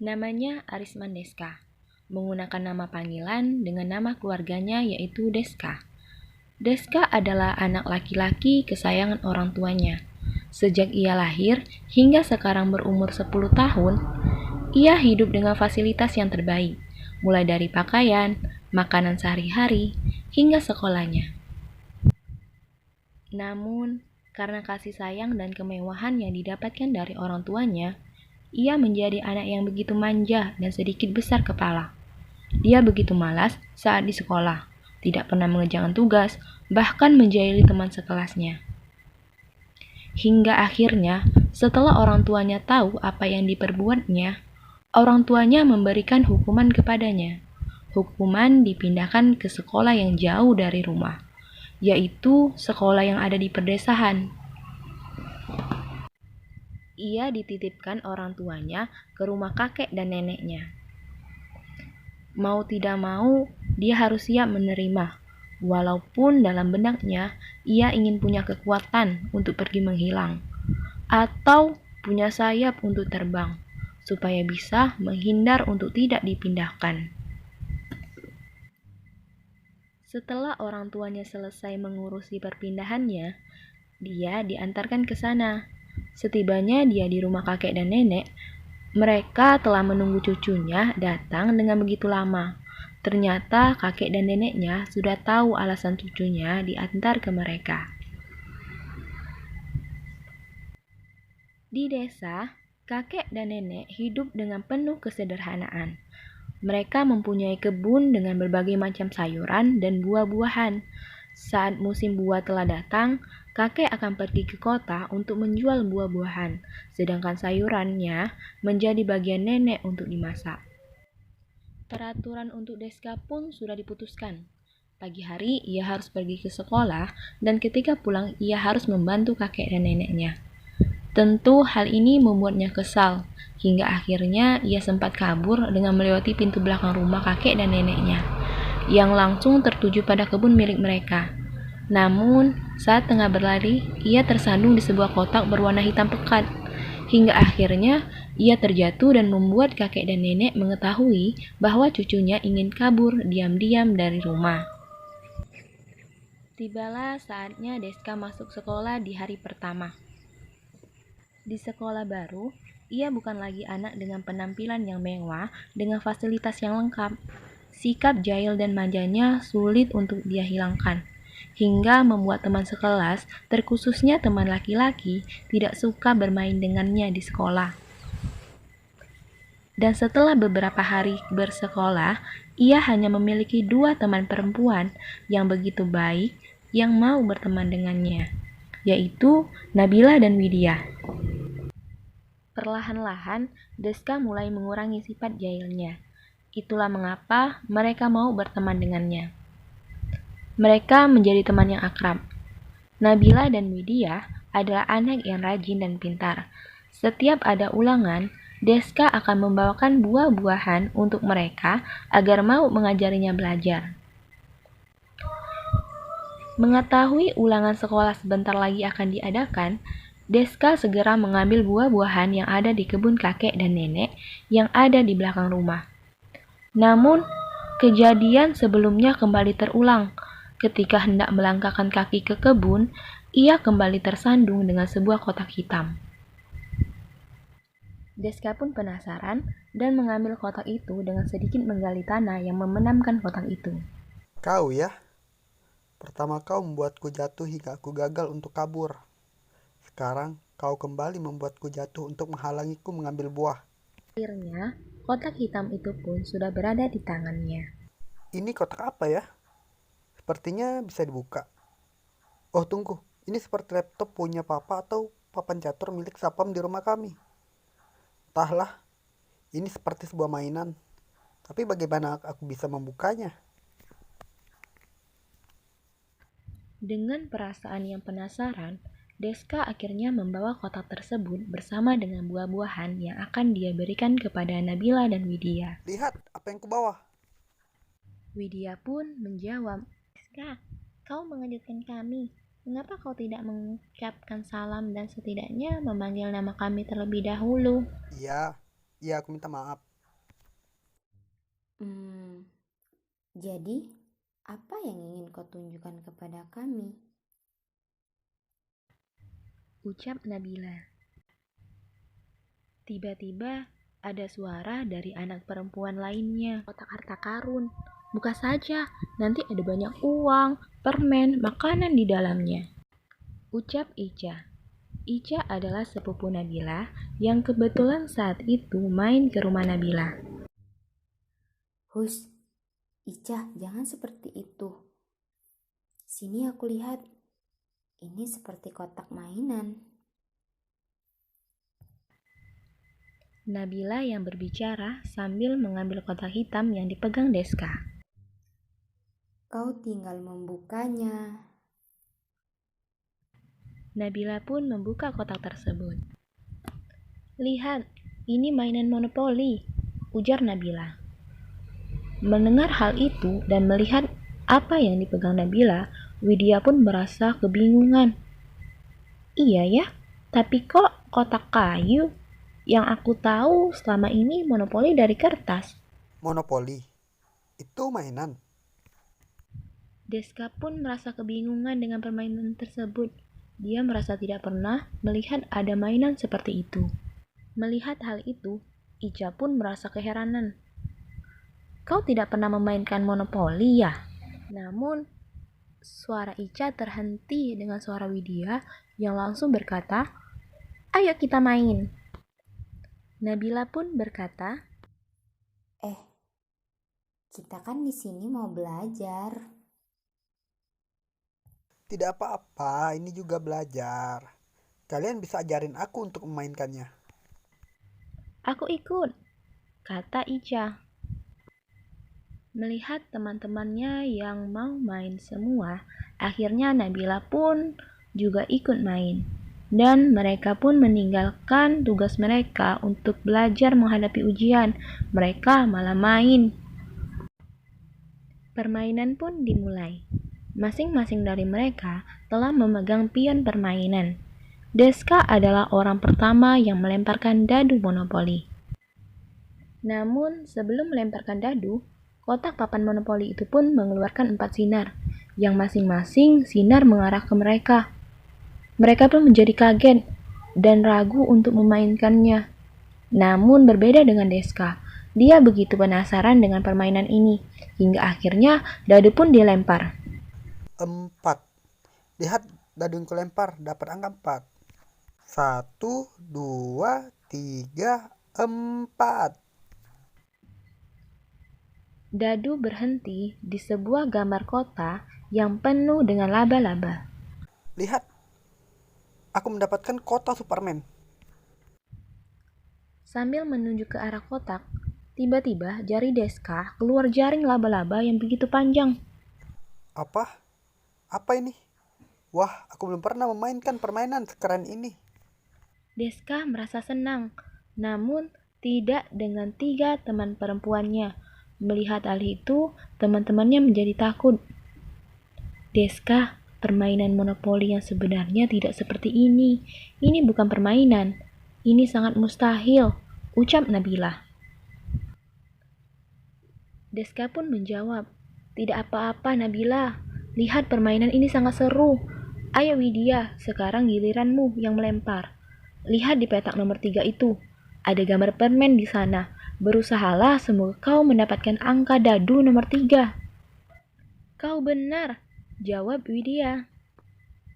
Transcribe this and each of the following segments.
Namanya Arisman Deska, menggunakan nama panggilan dengan nama keluarganya yaitu Deska. Deska adalah anak laki-laki kesayangan orang tuanya. Sejak ia lahir hingga sekarang berumur 10 tahun, ia hidup dengan fasilitas yang terbaik, mulai dari pakaian, makanan sehari-hari, hingga sekolahnya. Namun, karena kasih sayang dan kemewahan yang didapatkan dari orang tuanya, ia menjadi anak yang begitu manja dan sedikit besar kepala. Dia begitu malas saat di sekolah, tidak pernah mengerjakan tugas, bahkan menjahili teman sekelasnya. Hingga akhirnya, setelah orang tuanya tahu apa yang diperbuatnya, orang tuanya memberikan hukuman kepadanya. Hukuman dipindahkan ke sekolah yang jauh dari rumah, yaitu sekolah yang ada di pedesaan. Ia dititipkan orang tuanya ke rumah kakek dan neneknya. Mau tidak mau, dia harus siap menerima, walaupun dalam benaknya ia ingin punya kekuatan untuk pergi menghilang, atau punya sayap untuk terbang, supaya bisa menghindar untuk tidak dipindahkan. Setelah orang tuanya selesai mengurusi perpindahannya, dia diantarkan ke sana. Setibanya dia di rumah kakek dan nenek, mereka telah menunggu cucunya datang dengan begitu lama. Ternyata kakek dan neneknya sudah tahu alasan cucunya diantar ke mereka. Di desa, kakek dan nenek hidup dengan penuh kesederhanaan. Mereka mempunyai kebun dengan berbagai macam sayuran dan buah-buahan. Saat musim buah telah datang, kakek akan pergi ke kota untuk menjual buah-buahan, sedangkan sayurannya menjadi bagian nenek untuk dimasak. Peraturan untuk Deska pun sudah diputuskan. Pagi hari ia harus pergi ke sekolah, dan ketika pulang ia harus membantu kakek dan neneknya. Tentu hal ini membuatnya kesal, hingga akhirnya ia sempat kabur dengan melewati pintu belakang rumah kakek dan neneknya, yang langsung tertuju pada kebun milik mereka. Namun, saat tengah berlari, ia tersandung di sebuah kotak berwarna hitam pekat, hingga akhirnya ia terjatuh dan membuat kakek dan nenek mengetahui bahwa cucunya ingin kabur diam-diam dari rumah. Tibalah saatnya Deska masuk sekolah di hari pertama. Di sekolah baru, ia bukan lagi anak dengan penampilan yang mewah dengan fasilitas yang lengkap. Sikap jahil dan manjanya sulit untuk dia hilangkan, hingga membuat teman sekelas, terkhususnya teman laki-laki, tidak suka bermain dengannya di sekolah. Dan setelah beberapa hari bersekolah, ia hanya memiliki 2 teman perempuan yang begitu baik yang mau berteman dengannya, yaitu Nabila dan Widya. Perlahan-lahan, Deska mulai mengurangi sifat jahilnya. Itulah mengapa mereka mau berteman dengannya. Mereka menjadi teman yang akrab. Nabila dan Widya adalah anak yang rajin dan pintar. Setiap ada ulangan, Deska akan membawakan buah-buahan untuk mereka agar mau mengajarinya belajar. Mengetahui ulangan sekolah sebentar lagi akan diadakan, Deska segera mengambil buah-buahan yang ada di kebun kakek dan nenek yang ada di belakang rumah. Namun, kejadian sebelumnya kembali terulang. Ketika hendak melangkahkan kaki ke kebun, ia kembali tersandung dengan sebuah kotak hitam. Deska pun penasaran dan mengambil kotak itu dengan sedikit menggali tanah yang membenamkan kotak itu. Kau ya, pertama kau membuatku jatuh hingga aku gagal untuk kabur. Sekarang kau kembali membuatku jatuh untuk menghalangiku mengambil buah. Akhirnya, kotak hitam itu pun sudah berada di tangannya. Ini kotak apa ya? Sepertinya bisa dibuka. Oh tunggu, ini seperti laptop punya papa atau papan catur milik Sapam di rumah kami. Entahlah, ini seperti sebuah mainan. Tapi bagaimana aku bisa membukanya? Dengan perasaan yang penasaran, Deska akhirnya membawa kotak tersebut bersama dengan buah-buahan yang akan dia berikan kepada Nabila dan Widya. Lihat apa yang kubawa. Widya pun menjawab, "Deska, kau mengejutkan kami. Mengapa kau tidak mengucapkan salam dan setidaknya memanggil nama kami terlebih dahulu?" Iya, iya aku minta maaf. Jadi, apa yang ingin kau tunjukkan kepada kami? Ucap Nabila. Tiba-tiba ada suara dari anak perempuan lainnya. Kotak harta karun. Buka saja, nanti ada banyak uang, permen, makanan di dalamnya. Ucap Ica. Ica adalah sepupu Nabila yang kebetulan saat itu main ke rumah Nabila. Hush, Ica, jangan seperti itu. Sini aku lihat. Ini seperti kotak mainan. Nabila yang berbicara sambil mengambil kotak hitam yang dipegang Deska. Kau tinggal membukanya. Nabila pun membuka kotak tersebut. Lihat, ini mainan monopoli, ujar Nabila. Mendengar hal itu dan melihat apa yang dipegang Nabila, Widya pun merasa kebingungan. Iya ya, tapi kok kotak kayu? Yang aku tahu selama ini monopoli dari kertas. Monopoli? Itu mainan? Deska pun merasa kebingungan dengan permainan tersebut. Dia merasa tidak pernah melihat ada mainan seperti itu. Melihat hal itu, Ica pun merasa keheranan. Kau tidak pernah memainkan monopoli ya? Namun, suara Ica terhenti dengan suara Widya yang langsung berkata, "Ayo kita main." Nabila pun berkata, Kita kan di sini mau belajar. Tidak apa-apa, ini juga belajar. Kalian bisa ajarin aku untuk memainkannya. "Aku ikut," kata Ica. Melihat teman-temannya yang mau main semua, akhirnya Nabila pun juga ikut main. Dan mereka pun meninggalkan tugas mereka untuk belajar menghadapi ujian. Mereka malah main. Permainan pun dimulai. Masing-masing dari mereka telah memegang pion permainan. Deska adalah orang pertama yang melemparkan dadu monopoli. Namun, sebelum melemparkan dadu, kotak papan monopoli itu pun mengeluarkan 4 sinar, yang masing-masing sinar mengarah ke mereka. Mereka pun menjadi kaget dan ragu untuk memainkannya. Namun berbeda dengan Deska, dia begitu penasaran dengan permainan ini, hingga akhirnya dadu pun dilempar. 4. Lihat dadu yang kulempar, dapat angka 4. 1, 2, 3, 4. Dadu berhenti di sebuah gambar kota yang penuh dengan laba-laba. Lihat, aku mendapatkan kota Superman. Sambil menunjuk ke arah kotak, tiba-tiba jari Deska keluar jaring laba-laba yang begitu panjang. Apa? Apa ini? Wah, aku belum pernah memainkan permainan sekeren ini. Deska merasa senang, namun tidak dengan 3 teman perempuannya. Melihat hal itu, teman-temannya menjadi takut. Deska, permainan monopoli yang sebenarnya tidak seperti ini. Ini bukan permainan. Ini sangat mustahil, ucap Nabila. Deska pun menjawab, tidak apa-apa Nabila. Lihat permainan ini sangat seru. Ayo Widya, sekarang giliranmu yang melempar. Lihat di petak nomor 3 itu. Ada gambar permen di sana. Berusahalah semoga kau mendapatkan angka dadu nomor 3. Kau benar, jawab Widya.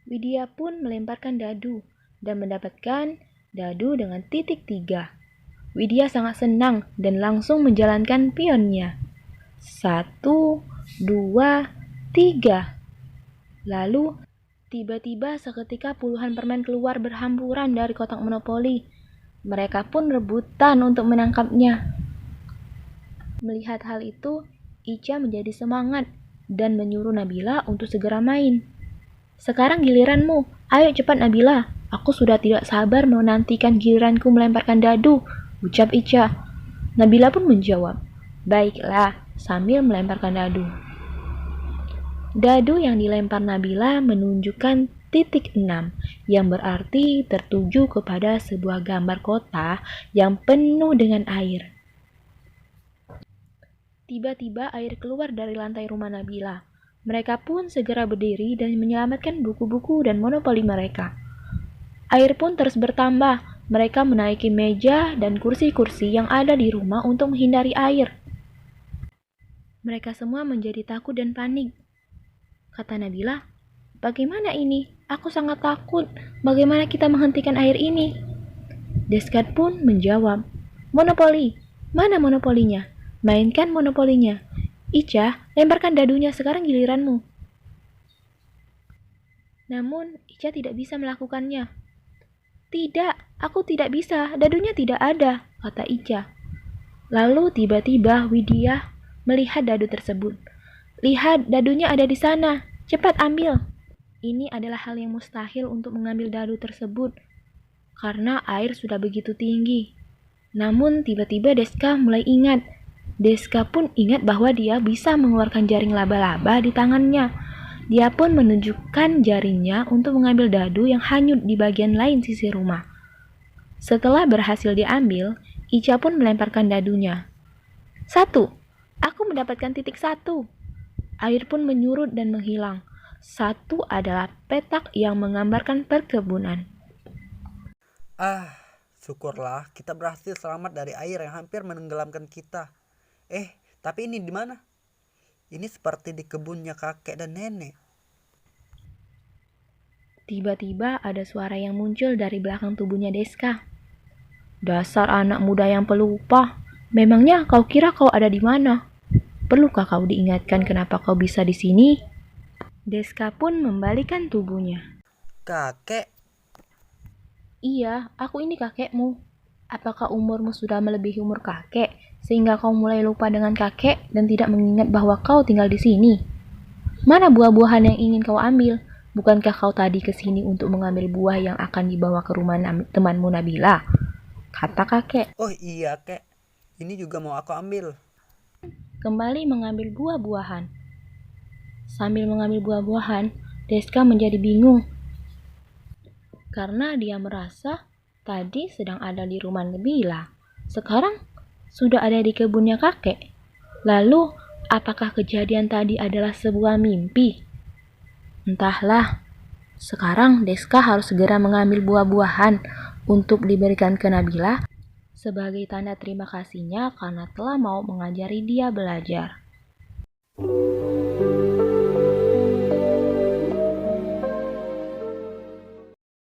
Widya pun melemparkan dadu dan mendapatkan dadu dengan titik 3. Widya sangat senang dan langsung menjalankan pionnya. 1, 2, 3. Lalu, tiba-tiba seketika puluhan permen keluar berhamburan dari kotak monopoli. Mereka pun rebutan untuk menangkapnya. Melihat hal itu, Ica menjadi semangat dan menyuruh Nabila untuk segera main. Sekarang giliranmu, ayo cepat Nabila. Aku sudah tidak sabar menantikan giliranku melemparkan dadu, ucap Ica. Nabila pun menjawab, baiklah, sambil melemparkan dadu. Dadu yang dilempar Nabila menunjukkan titik 6, yang berarti tertuju kepada sebuah gambar kota yang penuh dengan air. Tiba-tiba air keluar dari lantai rumah Nabila. Mereka pun segera berdiri dan menyelamatkan buku-buku dan monopoli mereka. Air pun terus bertambah. Mereka menaiki meja dan kursi-kursi yang ada di rumah untuk menghindari air. Mereka semua menjadi takut dan panik. Kata Nabila, "Bagaimana ini? Aku sangat takut. Bagaimana kita menghentikan air ini?" Deskat pun menjawab, "Monopoli. Mana monopolinya? Mainkan monopolinya. Ica, lemparkan dadunya, sekarang giliranmu." Namun, Ica tidak bisa melakukannya. "Tidak, aku tidak bisa, dadunya tidak ada," kata Ica. Lalu tiba-tiba Widya melihat dadu tersebut. "Lihat, dadunya ada di sana. Cepat ambil." Ini adalah hal yang mustahil untuk mengambil dadu tersebut karena air sudah begitu tinggi. Namun tiba-tiba Deska mulai ingat. Deska pun ingat bahwa dia bisa mengeluarkan jaring laba-laba di tangannya. Dia pun menunjukkan jaringnya untuk mengambil dadu yang hanyut di bagian lain sisi rumah. Setelah berhasil diambil, Ica pun melemparkan dadunya. 1. Aku mendapatkan titik 1. Air pun menyurut dan menghilang. 1 adalah petak yang menggambarkan perkebunan. Syukurlah kita berhasil selamat dari air yang hampir menenggelamkan kita. Tapi ini di mana? Ini seperti di kebunnya kakek dan nenek. Tiba-tiba ada suara yang muncul dari belakang tubuhnya Deska. "Dasar anak muda yang pelupa. Memangnya kau kira kau ada di mana? Perlukah kau diingatkan kenapa kau bisa di sini?" Deska pun membalikan tubuhnya. Kakek, "Iya, aku ini kakekmu. Apakah umurmu sudah melebihi umur kakek, sehingga kau mulai lupa dengan kakek dan tidak mengingat bahwa kau tinggal di sini? Mana buah-buahan yang ingin kau ambil? Bukankah kau tadi ke sini untuk mengambil buah yang akan dibawa ke rumah temanmu Nabila?" kata kakek. oh iya kek, ini juga mau aku ambil. Kembali mengambil buah-buahan. Sambil mengambil buah-buahan, Deska menjadi bingung. Karena dia merasa tadi sedang ada di rumah Nabila. Sekarang sudah ada di kebunnya kakek. Lalu, apakah kejadian tadi adalah sebuah mimpi? Entahlah. Sekarang Deska harus segera mengambil buah-buahan untuk diberikan ke Nabila sebagai tanda terima kasihnya karena telah mau mengajari dia belajar.